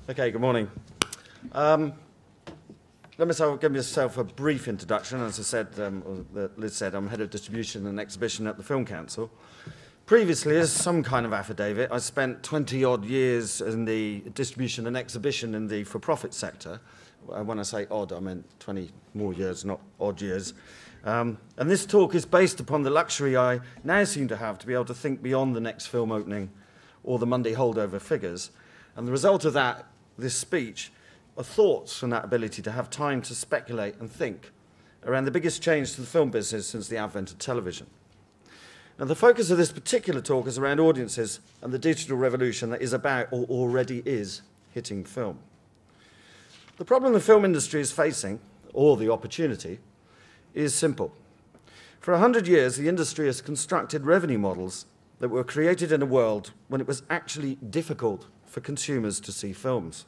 Okay, good morning. Let me give myself a brief introduction. As I said, Liz said, I'm head of distribution and exhibition at the Film Council. Previously, as some kind of affidavit, I spent 20-odd years in the distribution and exhibition in the for-profit sector. When I say odd, I meant 20 more years, not odd years. And this talk is based upon the luxury I now seem to have to be able to think beyond the next film opening or the Monday holdover figures. And the result of that, this speech, are thoughts from that ability to have time to speculate and think around the biggest change to the film business since the advent of television. Now, the focus of this particular talk is around audiences and the digital revolution that is about, or already is, hitting film. The problem the film industry is facing, or the opportunity, is simple. For 100 years, the industry has constructed revenue models that were created in a world when it was actually difficult for consumers to see films.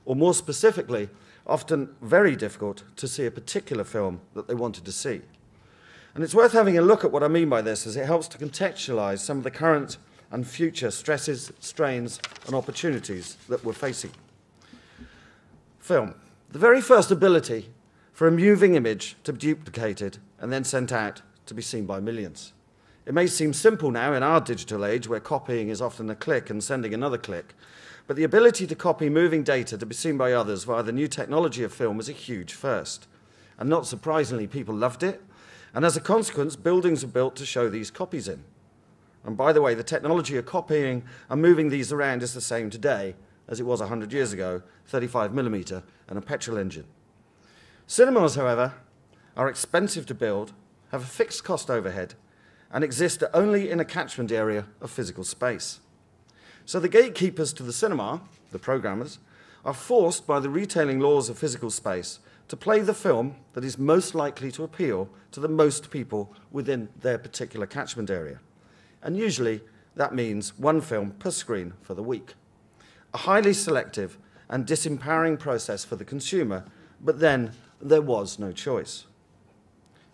Or more specifically, often very difficult to see a particular film that they wanted to see. And it's worth having a look at what I mean by this, as it helps to contextualize some of the current and future stresses, strains, and opportunities that we're facing. Film. The very first ability for a moving image to be duplicated and then sent out to be seen by millions. It may seem simple now in our digital age, where copying is often a click and sending another click, but the ability to copy moving data to be seen by others via the new technology of film was a huge first. And not surprisingly, people loved it, and as a consequence, buildings are built to show these copies in. And by the way, the technology of copying and moving these around is the same today as it was 100 years ago, 35mm and a petrol engine. Cinemas, however, are expensive to build, have a fixed cost overhead, and exist only in a catchment area of physical space. So the gatekeepers to the cinema, the programmers, are forced by the retailing laws of physical space to play the film that is most likely to appeal to the most people within their particular catchment area. And usually that means one film per screen for the week. A highly selective and disempowering process for the consumer, but then there was no choice.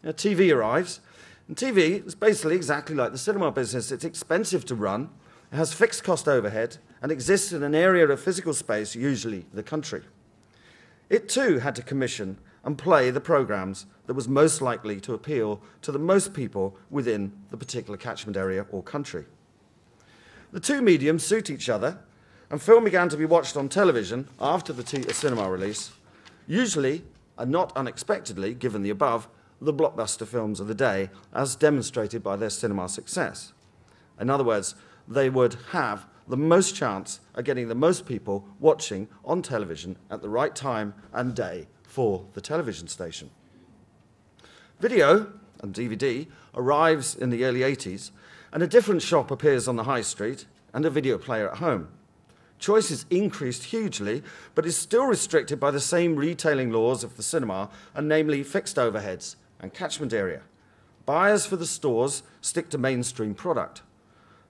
Now, TV arrives, and TV is basically exactly like the cinema business. It's expensive to run, it has fixed cost overhead, and exists in an area of physical space, usually the country. It too had to commission and play the programs that was most likely to appeal to the most people within the particular catchment area or country. The two mediums suit each other, and film began to be watched on television after the cinema release, usually, and not unexpectedly, given the above, the blockbuster films of the day, as demonstrated by their cinema success. In other words, they would have the most chance of getting the most people watching on television at the right time and day for the television station. Video, and DVD, arrives in the early 80s, and a different shop appears on the high street and a video player at home. Choice is increased hugely, but is still restricted by the same retailing laws of the cinema, and namely fixed overheads and catchment area. Buyers for the stores stick to mainstream product.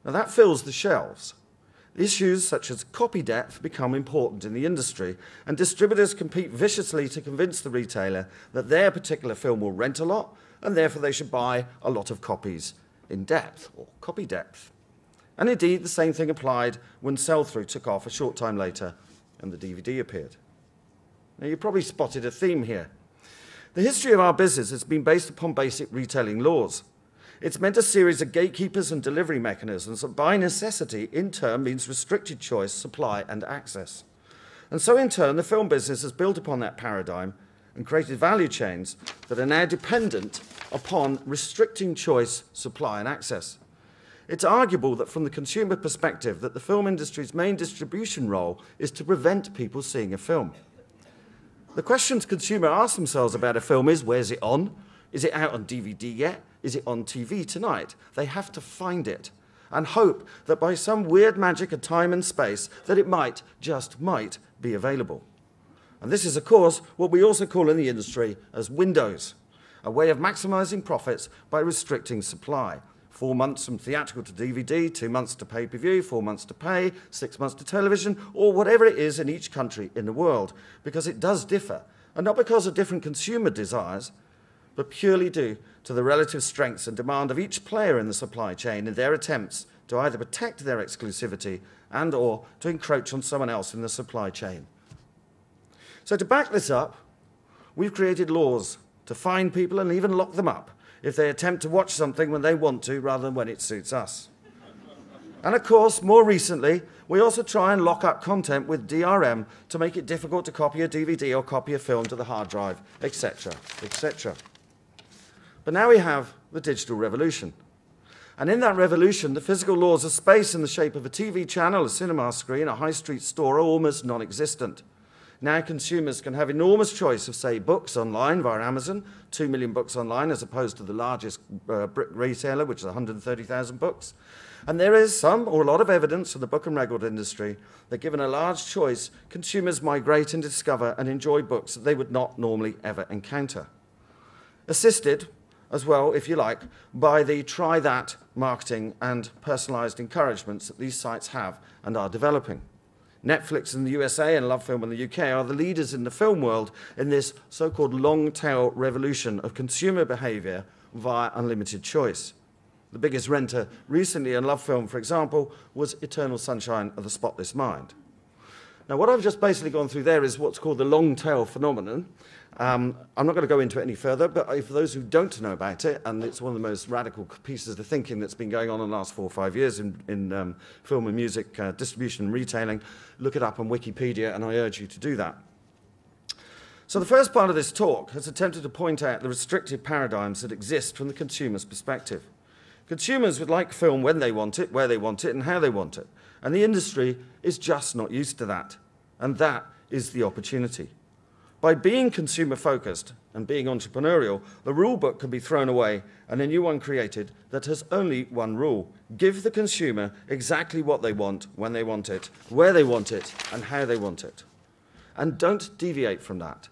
Now that fills the shelves. Issues such as copy depth become important in the industry, and distributors compete viciously to convince the retailer that their particular film will rent a lot, and therefore they should buy a lot of copies in depth, or copy depth. And indeed, the same thing applied when sell-through took off a short time later and the DVD appeared. Now, you probably spotted a theme here. The history of our business has been based upon basic retailing laws. It's meant a series of gatekeepers and delivery mechanisms that by necessity, in turn, means restricted choice, supply, and access. And so, in turn, the film business has built upon that paradigm and created value chains that are now dependent upon restricting choice, supply, and access. It's arguable that from the consumer perspective that the film industry's main distribution role is to prevent people seeing a film. The questions consumers ask themselves about a film is, where's it on? Is it out on DVD yet? Is it on TV tonight? They have to find it and hope that by some weird magic of time and space that it might, just might, be available. And this is, of course, what we also call in the industry as windows, a way of maximizing profits by restricting supply. 4 months from theatrical to DVD, 2 months to pay-per-view, 4 months to pay, 6 months to television, or whatever it is in each country in the world, because it does differ, and not because of different consumer desires, but purely due to the relative strengths and demand of each player in the supply chain in their attempts to either protect their exclusivity and/or to encroach on someone else in the supply chain. So to back this up, we've created laws to fine people and even lock them up if they attempt to watch something when they want to rather than when it suits us. And of course, more recently, we also try and lock up content with DRM to make it difficult to copy a DVD or copy a film to the hard drive, etc., etc. But now we have the digital revolution. And in that revolution, the physical laws of space in the shape of a TV channel, a cinema screen, a high street store are almost non-existent. Now consumers can have enormous choice of, say, books online via Amazon, 2 million books online, as opposed to the largest brick retailer, which is 130,000 books. And there is some or a lot of evidence from the book and record industry that given a large choice, consumers migrate and discover and enjoy books that they would not normally ever encounter. Assisted, as well, if you like, by the try that marketing and personalized encouragements that these sites have and are developing. Netflix in the USA and LoveFilm in the UK are the leaders in the film world in this so-called long-tail revolution of consumer behavior via unlimited choice. The biggest renter recently in LoveFilm, for example, was Eternal Sunshine of the Spotless Mind. Now, what I've just basically gone through there is what's called the long-tail phenomenon. I'm not going to go into it any further, but for those who don't know about it, and it's one of the most radical pieces of thinking that's been going on in the last 4 or 5 years in film and music distribution and retailing, look it up on Wikipedia, and I urge you to do that. So the first part of this talk has attempted to point out the restrictive paradigms that exist from the consumer's perspective. Consumers would like film when they want it, where they want it, and how they want it. And the industry is just not used to that. And that is the opportunity. By being consumer-focused and being entrepreneurial, the rule book can be thrown away and a new one created that has only one rule. Give the consumer exactly what they want, when they want it, where they want it, and how they want it. And don't deviate from that.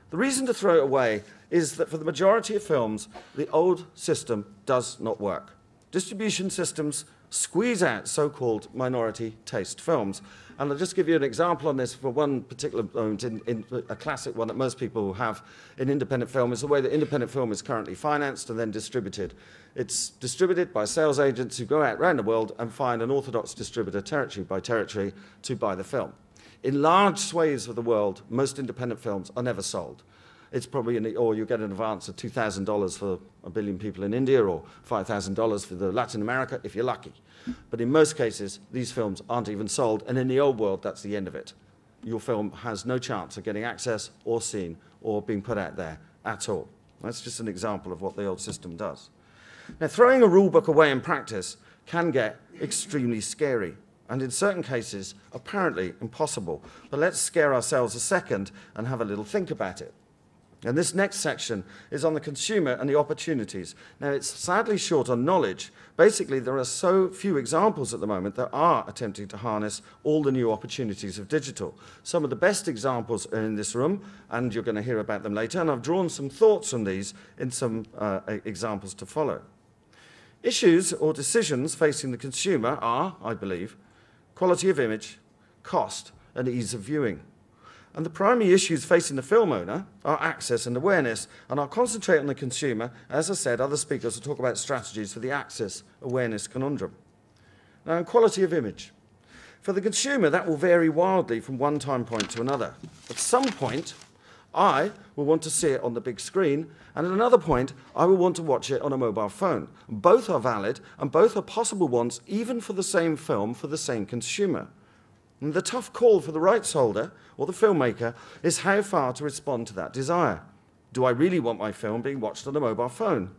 The reason to throw it away is that for the majority of films, the old system does not work. Distribution systems squeeze out so-called minority taste films. And I'll just give you an example on this for one particular moment in a classic one that most people have in independent film is the way that independent film is currently financed and then distributed. It's distributed by sales agents who go out around the world and find an orthodox distributor territory by territory to buy the film. In large swathes of the world, most independent films are never sold. It's probably, or you get an advance of $2,000 for 1 billion people in India, or $5,000 for the Latin America, if you're lucky. But in most cases, these films aren't even sold, and in the old world, that's the end of it. Your film has no chance of getting access or seen or being put out there at all. That's just an example of what the old system does. Now, throwing a rule book away in practice can get extremely scary, and in certain cases, apparently impossible. But let's scare ourselves a second and have a little think about it. And this next section is on the consumer and the opportunities. Now, it's sadly short on knowledge. Basically, there are so few examples at the moment that are attempting to harness all the new opportunities of digital. Some of the best examples are in this room, and you're going to hear about them later. And I've drawn some thoughts from these in some examples to follow. Issues or decisions facing the consumer are, I believe, quality of image, cost, and ease of viewing. And the primary issues facing the film owner are access and awareness, and I'll concentrate on the consumer. As I said, other speakers will talk about strategies for the access awareness conundrum. Now, in quality of image. For the consumer, that will vary wildly from one time point to another. At some point, I will want to see it on the big screen, and at another point, I will want to watch it on a mobile phone. Both are valid, and both are possible ones, even for the same film, for the same consumer. And the tough call for the rights holder or the filmmaker is how far to respond to that desire. Do I really want my film being watched on a mobile phone?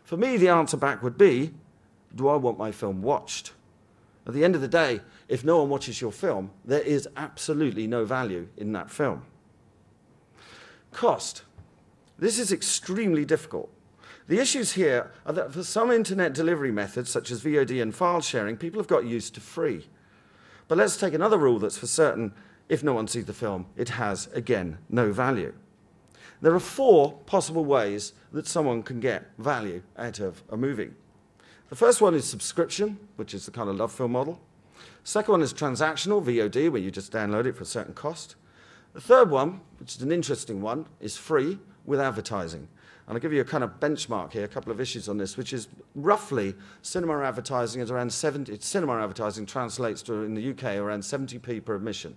For me, the answer back would be, do I want my film watched? At the end of the day, if no one watches your film, there is absolutely no value in that film. Cost. This is extremely difficult. The issues here are that for some internet delivery methods, such as VOD and file sharing, people have got used to free. But let's take another rule that's for certain, if no one sees the film, it has, again, no value. There are 4 possible ways that someone can get value out of a movie. The first one is subscription, which is the kind of LoveFilm model. Second one is transactional, VOD, where you just download it for a certain cost. The third one, which is an interesting one, is free, with advertising. And I'll give you a kind of benchmark here, a couple of issues on this, which is roughly cinema advertising is around 70, cinema advertising translates to, in the UK, around 70p per admission.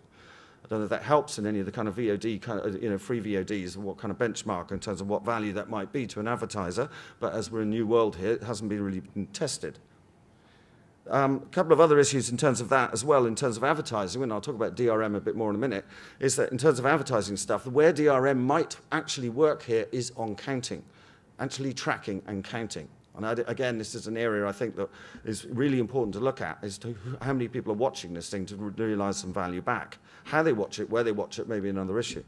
I don't know if that helps in any of the kind of VOD, free VODs, and what kind of benchmark in terms of what value that might be to an advertiser, but as we're in a new world here, it hasn't been really been tested. A couple of other issues in terms of that as well, in terms of advertising, and I'll talk about DRM a bit more in a minute, is that in terms of advertising stuff, where DRM might actually work here is on counting, actually tracking and counting. And again, this is an area I think that is really important to look at, is to how many people are watching this thing to realize some value back. How they watch it, where they watch it, may be another issue.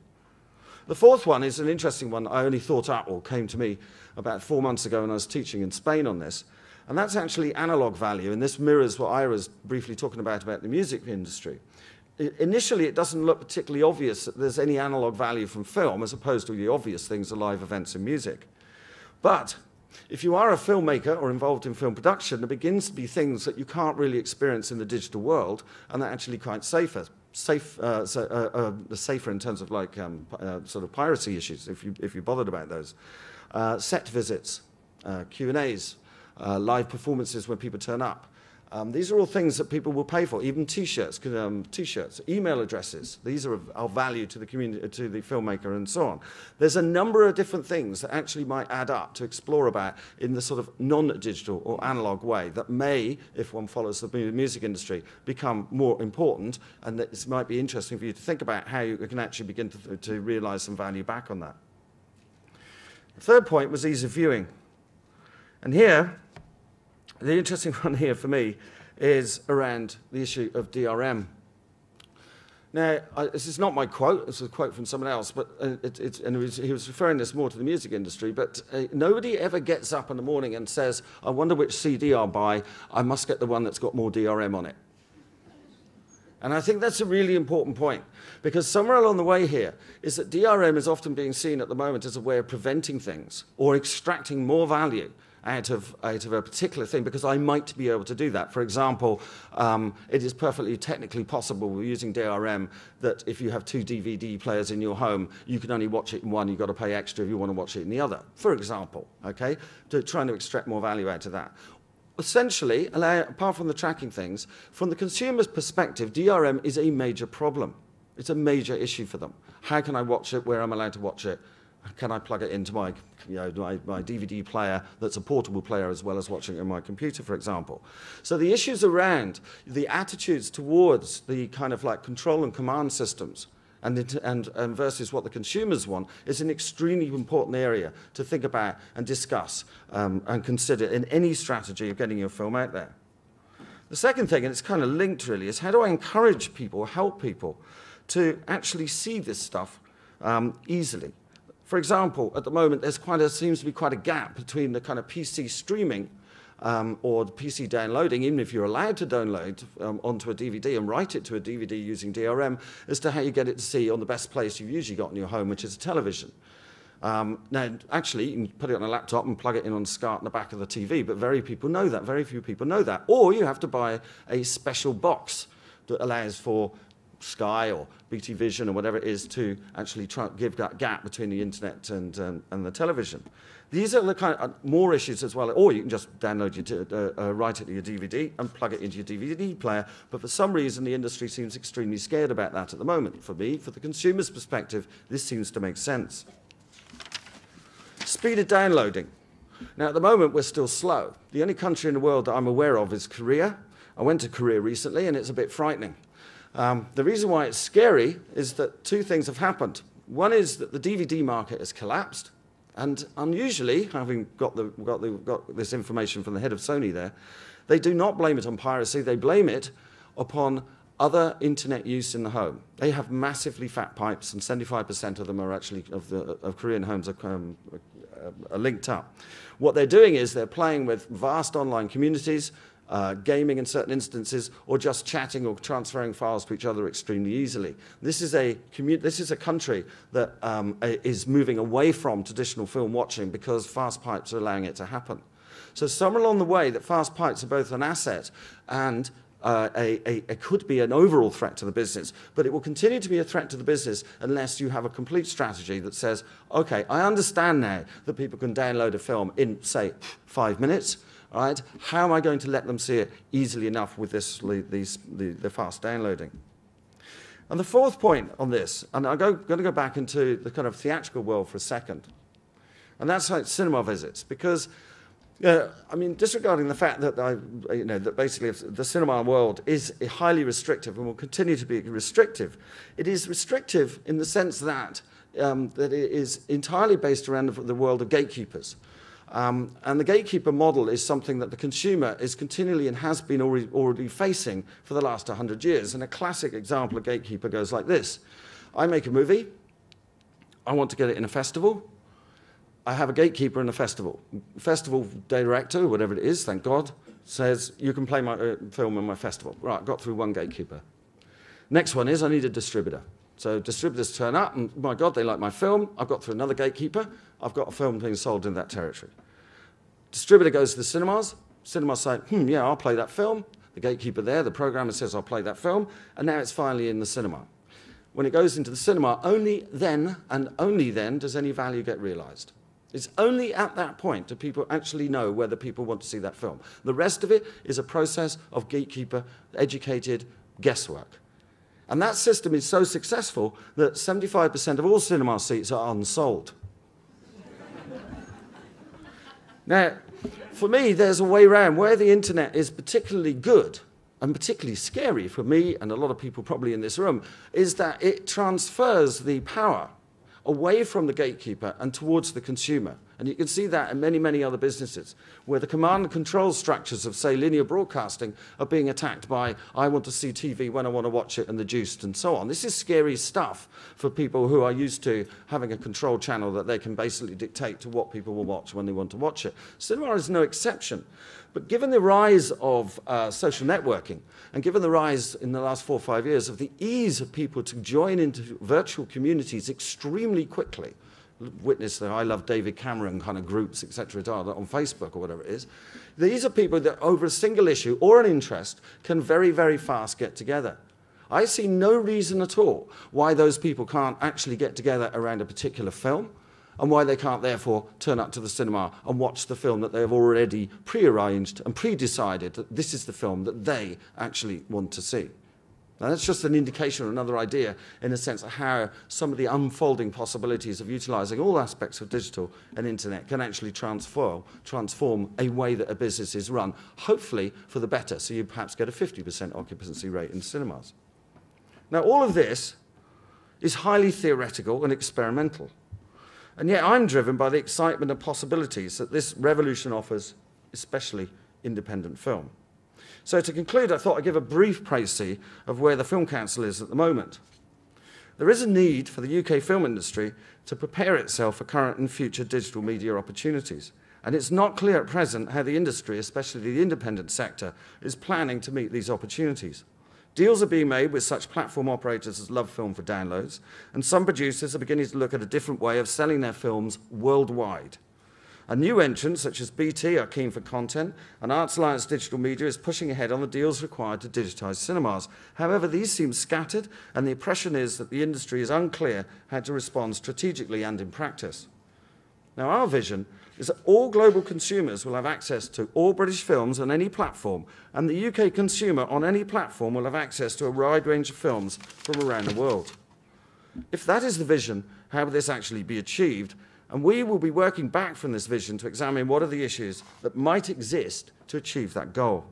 The fourth one is an interesting one I only thought up, or came to me about 4 months ago when I was teaching in Spain on this. And that's actually analog value, and this mirrors what Ira was briefly talking about the music industry. Initially, it doesn't look particularly obvious that there's any analog value from film, as opposed to the obvious things of live events in music. But if you are a filmmaker or involved in film production, there begins to be things that you can't really experience in the digital world, and they're actually quite safer in terms of like sort of piracy issues, if you're bothered about those. Set visits, Q&As, live performances when people turn up. These are all things that people will pay for. Even T-shirts, email addresses. These are of value to the community, to the filmmaker, and so on. There's a number of different things that actually might add up to explore about in the sort of non-digital or analog way that may, if one follows the music industry, become more important, and that this might be interesting for you to think about how you can actually begin to realize some value back on that. The third point was ease of viewing. And here, the interesting one here for me is around the issue of DRM. Now, this is not my quote, this is a quote from someone else, but he was referring this more to the music industry, but nobody ever gets up in the morning and says, I wonder which CD I'll buy, I must get the one that's got more DRM on it. And I think that's a really important point, because somewhere along the way here is that DRM is often being seen at the moment as a way of preventing things or extracting more value out of a particular thing, because I might be able to do that. For example, it is perfectly technically possible using DRM that if you have 2 DVD players in your home, you can only watch it in one, you've got to pay extra if you want to watch it in the other, for example, okay? Trying to extract more value out of that. Essentially, apart from the tracking things, from the consumer's perspective, DRM is a major problem. It's a major issue for them. How can I watch it? Where am I allowed to watch it? Can I plug it into my DVD player that's a portable player as well as watching it on my computer, for example? So the issues around the attitudes towards the kind of like control and command systems and versus what the consumers want is an extremely important area to think about and discuss and consider in any strategy of getting your film out there. The second thing, and it's kind of linked really, is how do I encourage people, help people to actually see this stuff easily? For example, at the moment, seems to be quite a gap between the kind of PC streaming or the PC downloading, even if you're allowed to download onto a DVD and write it to a DVD using DRM, as to how you get it to see on the best place you've usually got in your home, which is a television. Now, actually, you can put it on a laptop and plug it in on SCART in the back of the TV, but very few people know that. Or you have to buy a special box that allows for Sky or BT Vision or whatever it is to actually try and give that gap between the internet and the television. These are the kind of more issues as well. Or you can just download write it to your DVD and plug it into your DVD player. But for some reason, the industry seems extremely scared about that at the moment. For me, for the consumer's perspective, this seems to make sense. Speed of downloading. Now, at the moment, we're still slow. The only country in the world that I'm aware of is Korea. I went to Korea recently, and it's a bit frightening. The reason why it's scary is that 2 things have happened. One is that the DVD market has collapsed, and unusually, having got this information from the head of Sony there, they do not blame it on piracy, they blame it upon other internet use in the home. They have massively fat pipes, and 75% of them are actually, of Korean homes are linked up. What they're doing is they're playing with vast online communities, gaming in certain instances, or just chatting or transferring files to each other extremely easily. This is a country that is moving away from traditional film watching because fast pipes are allowing it to happen. So somewhere along the way that fast pipes are both an asset and it could be an overall threat to the business, but it will continue to be a threat to the business unless you have a complete strategy that says, okay, I understand now that people can download a film in, say, 5 minutes. Right? How am I going to let them see it easily enough with the fast downloading? And the fourth point on this, and I'm going to go back into the kind of theatrical world for a second, and that's like cinema visits, because I mean, disregarding the fact that that basically the cinema world is highly restrictive and will continue to be restrictive, it is restrictive in the sense that that it is entirely based around the world of gatekeepers. And the gatekeeper model is something that the consumer is continually and has been already facing for the last 100 years. And a classic example of gatekeeper goes like this. I make a movie. I want to get it in a festival. I have a gatekeeper in a festival. Festival director, whatever it is, thank God, says, you can play my film in my festival. Right, got through one gatekeeper. Next one is I need a distributor. So distributors turn up, and my God, they like my film. I've got through another gatekeeper. I've got a film being sold in that territory. Distributor goes to the cinemas. Cinemas say, yeah, I'll play that film. The gatekeeper there, the programmer says, I'll play that film. And now it's finally in the cinema. When it goes into the cinema, only then and only then does any value get realized. It's only at that point do people actually know whether people want to see that film. The rest of it is a process of gatekeeper, educated guesswork. And that system is so successful that 75% of all cinema seats are unsold. Now, for me, there's a way around where the internet is particularly good and particularly scary for me and a lot of people probably in this room, is that it transfers the power away from the gatekeeper and towards the consumer. And you can see that in many, many other businesses, where the command and control structures of, say, linear broadcasting are being attacked by, I want to see TV when I want to watch it, and the juiced, and so on. This is scary stuff for people who are used to having a control channel that they can basically dictate to what people will watch when they want to watch it. Cinema is no exception. But given the rise of social networking, and given the rise in the last 4 or 5 years of the ease of people to join into virtual communities extremely quickly, witness the I Love David Cameron kind of groups, etc., on Facebook or whatever it is. These are people that over a single issue or an interest can very, very fast get together. I see no reason at all why those people can't actually get together around a particular film, and why they can't therefore turn up to the cinema and watch the film that they have already pre-arranged and pre-decided that this is the film that they actually want to see. Now, that's just an indication or another idea, in a sense, of how some of the unfolding possibilities of utilizing all aspects of digital and internet can actually transform a way that a business is run, hopefully for the better, so you perhaps get a 50% occupancy rate in cinemas. Now, all of this is highly theoretical and experimental, and yet I'm driven by the excitement and possibilities that this revolution offers, especially independent film. So to conclude, I thought I'd give a brief précis of where the Film Council is at the moment. There is a need for the UK film industry to prepare itself for current and future digital media opportunities. And it's not clear at present how the industry, especially the independent sector, is planning to meet these opportunities. Deals are being made with such platform operators as Love Film for downloads, and some producers are beginning to look at a different way of selling their films worldwide. A new entrant, such as BT, are keen for content, and Arts Alliance Digital Media is pushing ahead on the deals required to digitise cinemas. However, these seem scattered, and the impression is that the industry is unclear how to respond strategically and in practice. Now, our vision is that all global consumers will have access to all British films on any platform, and the UK consumer on any platform will have access to a wide range of films from around the world. If that is the vision, how will this actually be achieved? And we will be working back from this vision to examine what are the issues that might exist to achieve that goal.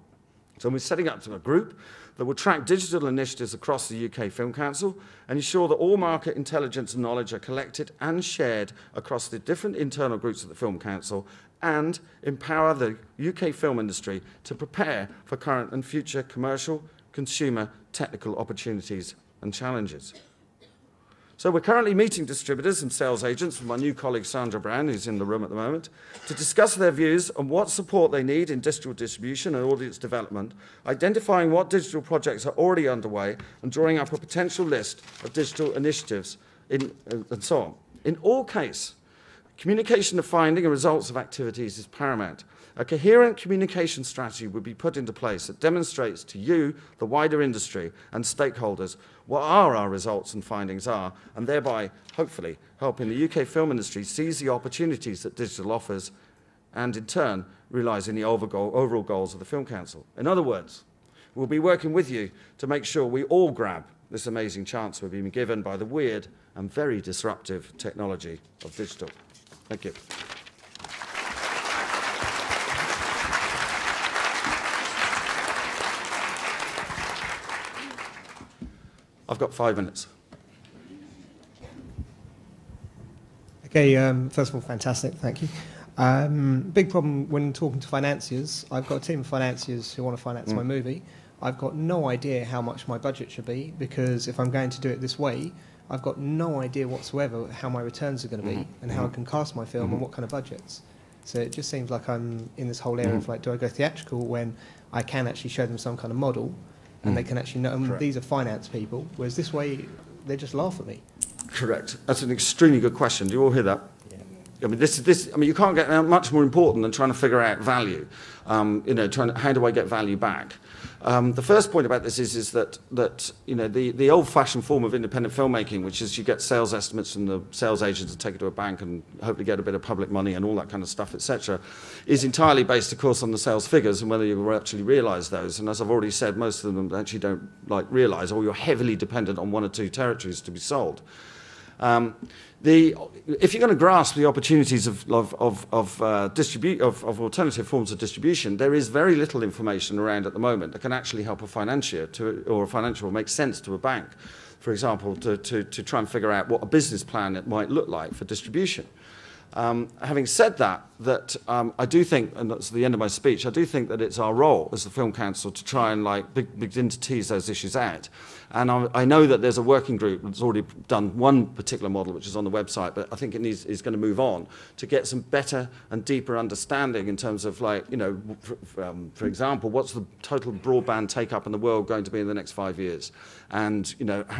So we're setting up a group that will track digital initiatives across the UK Film Council and ensure that all market intelligence and knowledge are collected and shared across the different internal groups of the Film Council, and empower the UK film industry to prepare for current and future commercial, consumer, technical opportunities and challenges. So we're currently meeting distributors and sales agents with my new colleague Sandra Brown, who's in the room at the moment, to discuss their views on what support they need in digital distribution and audience development, identifying what digital projects are already underway, and drawing up a potential list of digital initiatives and so on. In all cases, communication of finding and results of activities is paramount. A coherent communication strategy would be put into place that demonstrates to you, the wider industry, and stakeholders what our results and findings are, and thereby, hopefully, helping the UK film industry seize the opportunities that digital offers and, in turn, realising the overall goals of the Film Council. In other words, we'll be working with you to make sure we all grab this amazing chance we've been given by the weird and very disruptive technology of digital. Thank you. I've got 5 minutes. Okay, first of all, fantastic, thank you. Big problem when talking to financiers. I've got a team of financiers who want to finance my movie. I've got no idea how much my budget should be, because if I'm going to do it this way, I've got no idea whatsoever how my returns are going to be and how I can cast my film and what kind of budgets. So it just seems like I'm in this whole area of like, do I go theatrical when I can actually show them some kind of model and they can actually know, and these are finance people, whereas this way they just laugh at me. Correct. That's an extremely good question. Do you all hear that? I mean, you can't get much more important than trying to figure out value. How do I get value back? The first point about this is that the old-fashioned form of independent filmmaking, which is you get sales estimates from the sales agents and take it to a bank and hopefully get a bit of public money and all that kind of stuff, etc., is entirely based, of course, on the sales figures and whether you actually realise those. And as I've already said, most of them actually don't realise, or you're heavily dependent on 1 or 2 territories to be sold. If you're going to grasp the opportunities of alternative forms of distribution, there is very little information around at the moment that can actually help a financier or a financier make sense to a bank, for example, to try and figure out what a business plan it might look like for distribution. Having said that, I do think, and that's the end of my speech, I do think that it's our role as the Film Council to try and begin to tease those issues out. And I know that there's a working group that's already done one particular model, which is on the website, but I think is going to move on to get some better and deeper understanding in terms of, for example, what's the total broadband take-up in the world going to be in the next 5 years? And,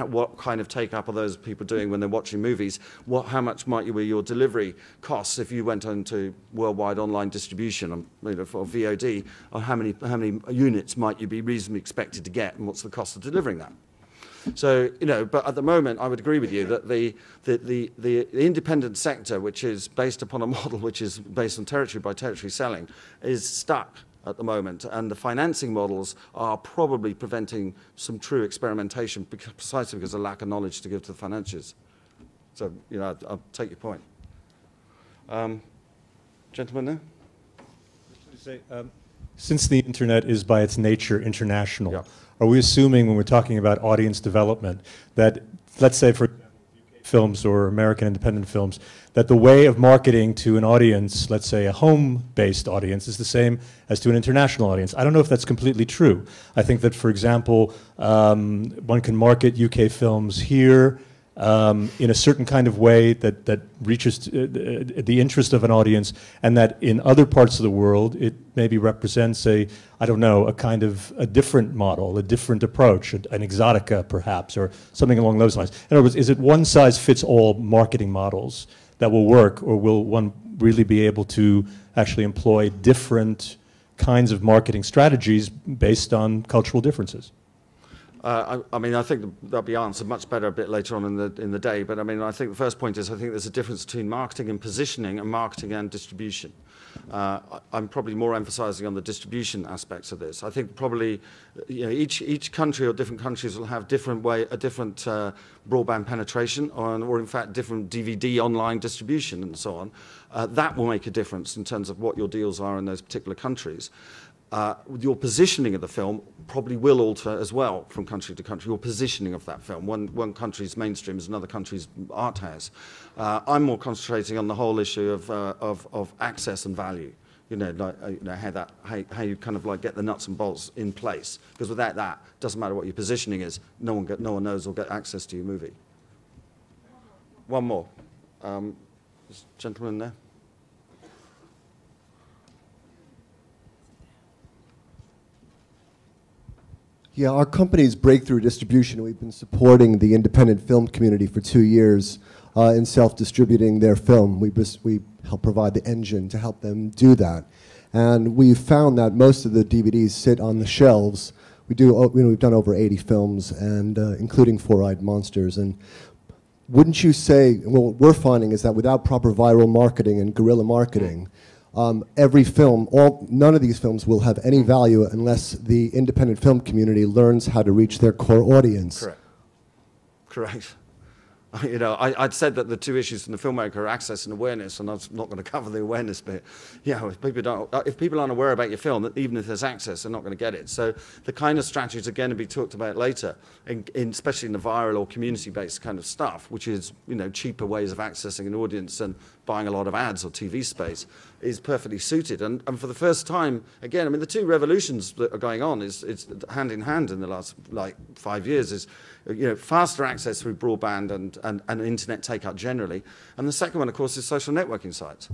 what kind of take-up are those people doing when they're watching movies? How much might your delivery costs if you went into worldwide online distribution for VOD? Or how many units might you be reasonably expected to get, and what's the cost of delivering that? So, but at the moment, I would agree with you that the independent sector, which is based upon a model which is based on territory by territory selling, is stuck at the moment, and the financing models are probably preventing some true experimentation precisely because of lack of knowledge to give to the financiers. So, I'll take your point. Gentleman there? Since the internet is by its nature international, are we assuming when we're talking about audience development that, let's say for UK films or American independent films, that the way of marketing to an audience, let's say a home-based audience, is the same as to an international audience? I don't know if that's completely true. I think that, for example, one can market UK films here in a certain kind of way that reaches the interest of an audience, and that in other parts of the world it maybe represents a kind of a different model, a different approach, an exotica perhaps, or something along those lines. In other words, is it one-size-fits-all marketing models that will work, or will one really be able to actually employ different kinds of marketing strategies based on cultural differences? I think that'll be answered much better a bit later on in the day. But I think the first point is I think there's a difference between marketing and positioning and marketing and distribution. I'm probably more emphasising on the distribution aspects of this. I think probably each country or different countries will have a different broadband penetration, or in fact different DVD online distribution and so on. That will make a difference in terms of what your deals are in those particular countries. Your positioning of the film probably will alter as well from country to country. Your positioning of that film. One country's mainstream is another country's art house. I'm more concentrating on the whole issue of access and value. How you kind of get the nuts and bolts in place. Because without that, it doesn't matter what your positioning is. No one knows or get access to your movie. One more. This gentleman there. Yeah, our company's Breakthrough Distribution. We've been supporting the independent film community for 2 years in self-distributing their film. We help provide the engine to help them do that. And we've found that most of the DVDs sit on the shelves. We've done over 80 films, and including Four-Eyed Monsters. And wouldn't you say, well, what we're finding is that without proper viral marketing and guerrilla marketing, every film, none of these films will have any value unless the independent film community learns how to reach their core audience. Correct. Correct. You know, I'd said that the two issues from the filmmaker are access and awareness, and I'm not going to cover the awareness bit. Yeah, if people aren't aware about your film, even if there's access, they're not going to get it. So the kind of strategies are going to be talked about later, especially in the viral or community-based kind of stuff, which is, you know, cheaper ways of accessing an audience and buying a lot of ads or TV space, is perfectly suited. And for the first time, again, I mean, the two revolutions that are going on it's hand in hand in the last, like, 5 years is, you know, faster access through broadband and internet take-up generally. And the second one, of course, is social networking sites,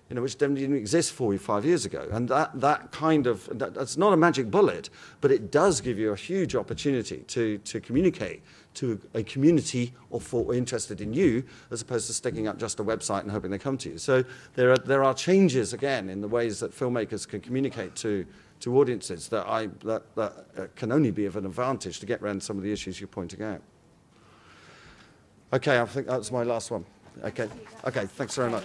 you know, which didn't exist 4 or 5 years ago. And that's not a magic bullet, but it does give you a huge opportunity to communicate to a community or interested in you, as opposed to sticking up just a website and hoping they come to you. So there are changes, again, in the ways that filmmakers can communicate to audiences that can only be of an advantage to get around some of the issues you're pointing out. Okay, I think that's my last one. Okay, thanks very much.